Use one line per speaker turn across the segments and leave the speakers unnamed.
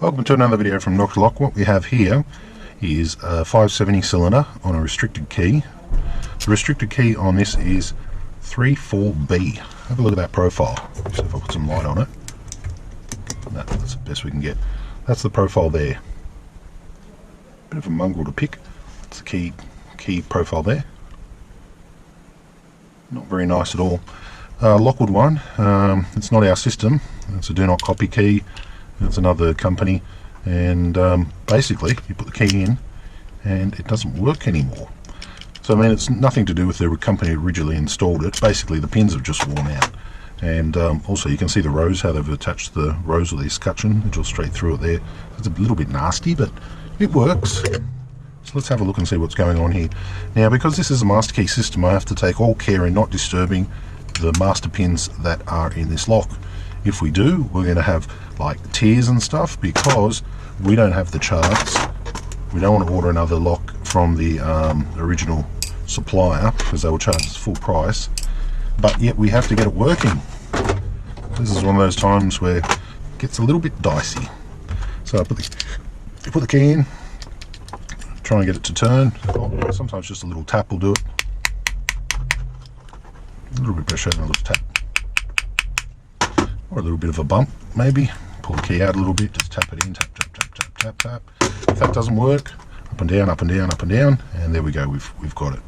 Welcome to another video from Dr. Lock. What we have here is a 570 cylinder on a restricted key. The restricted key on this is 34B. Have a look at that profile. See if I put some light on it. That's the best we can get. That's the profile there. Bit of a mongrel to pick. It's the key profile there. Not very nice at all. Lockwood one. It's not our system. It's a do not copy key. It's another company, and basically you put the key in and it doesn't work anymore. So I mean, it's nothing to do with the company originally installed it. Basically the pins have just worn out, and also you can see the rows, how they've attached the rows with the escutcheon. They're just straight through it there. It's a little bit nasty, but it works. So let's have a look and see what's going on here. Now, because this is a master key system, I have to take all care in not disturbing the master pins that are in this lock. If we do, we're going to have like tears and stuff, because we don't have the charts. We don't want to order another lock from the original supplier, because they will charge us full price, but yet we have to get it working. This is one of those times where it gets a little bit dicey. So I put the key in, try and get it to turn. Sometimes just a little tap will do it. A little bit of pressure and a little tap. Or a little bit of a bump, maybe. Pull the key out a little bit, just tap it in, tap, tap, tap, tap, tap, tap. If that doesn't work, up and down, up and down, up and down, and there we go, we've got it.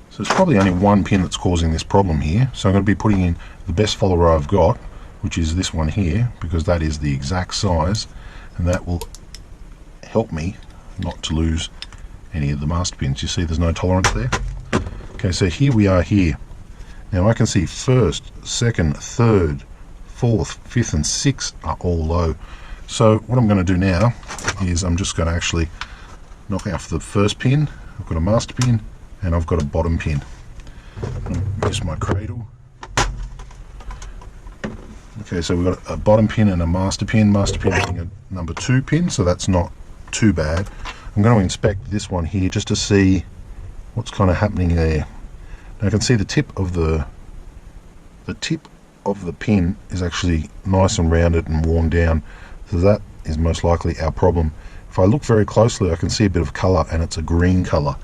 So it's probably only one pin that's causing this problem here. So I'm going to be putting in the best follower I've got, which is this one here, because that is the exact size, and that will help me not to lose any of the master pins. You see there's no tolerance there? Okay, so here we are here. Now I can see first, second, third, fourth, fifth and sixth are all low. So what I'm going to do now is I'm just going to actually knock off the first pin. I've got a master pin and I've got a bottom pin. Just my cradle. Okay, so we've got a bottom pin and a master pin. Master pin being a number 2 pin, so that's not too bad. I'm going to inspect this one here just to see what's kind of happening there. Now I can see the tip of the pin is actually nice and rounded and worn down, so that is most likely our problem. If I look very closely, I can see a bit of colour, and it's a green colour.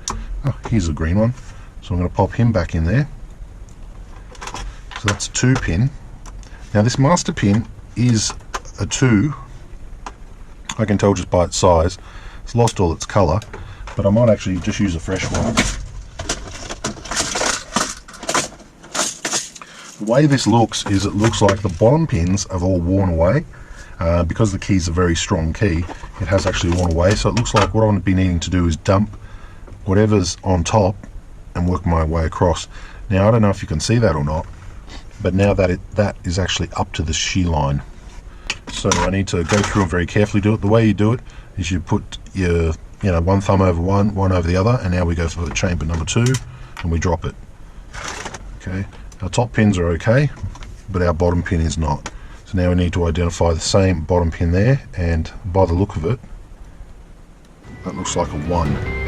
Oh, here's a green one, so I'm going to pop him back in there. So that's a 2 pin. Now this master pin is a 2. I can tell just by its size. It's lost all its colour, but I might actually just use a fresh one. The way this looks is it looks like the bottom pins have all worn away. Because the key's a very strong key, it has actually worn away. So it looks like what I'm going to be needing to do is dump whatever's on top and work my way across. Now I don't know if you can see that or not, but now that that is actually up to the shear line. So I need to go through and very carefully do it. The way you do it is you put your one thumb over one over the other, and now we go for chamber number 2 and we drop it. Okay. Our top pins are okay, but our bottom pin is not. So now we need to identify the same bottom pin there, and by the look of it, that looks like a 1.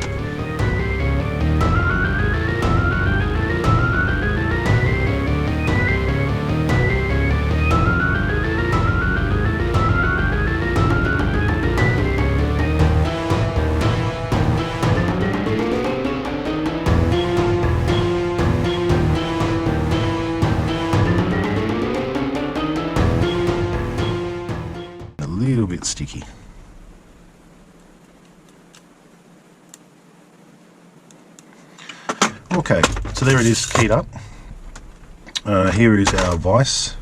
Little bit sticky. Okay, so there it is, keyed up. Here is our vise.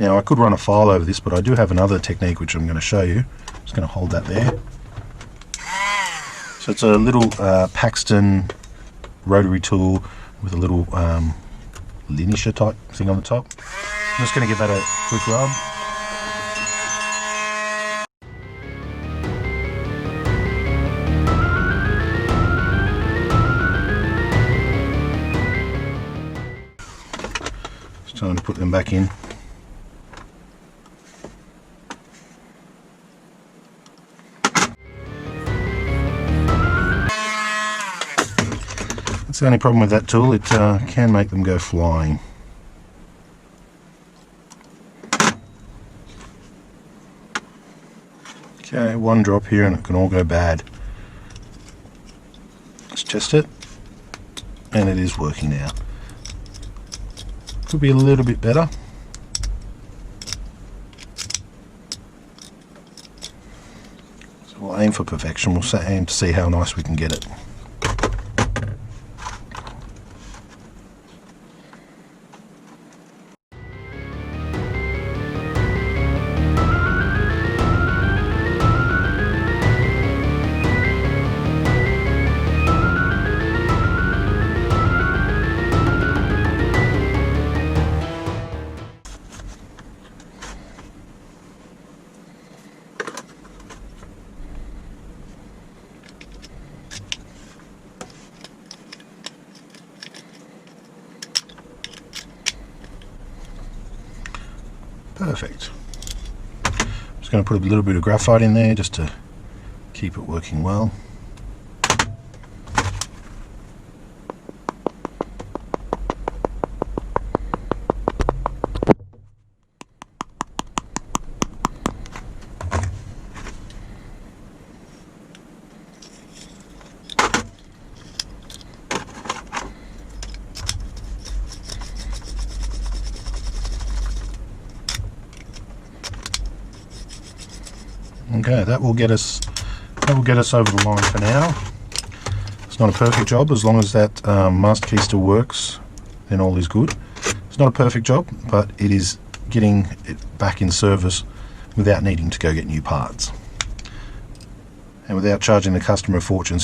Now I could run a file over this, but I do have another technique which I'm going to show you. I'm just going to hold that there. So it's a little Paxton rotary tool with a little linisher type thing on the top. I'm just going to give that a quick rub. Time to put them back in. That's the only problem with that tool, it can make them go flying. Okay, one drop here and it can all go bad. Let's test it, and it is working now. Could be a little bit better. So we'll aim for perfection. We'll aim to see how nice we can get it. Perfect. I'm just going to put a little bit of graphite in there just to keep it working well. Okay, that will get us over the line for now. It's not a perfect job. As long as that master key still works, then all is good. It's not a perfect job, but it is getting it back in service without needing to go get new parts and without charging the customer a fortune.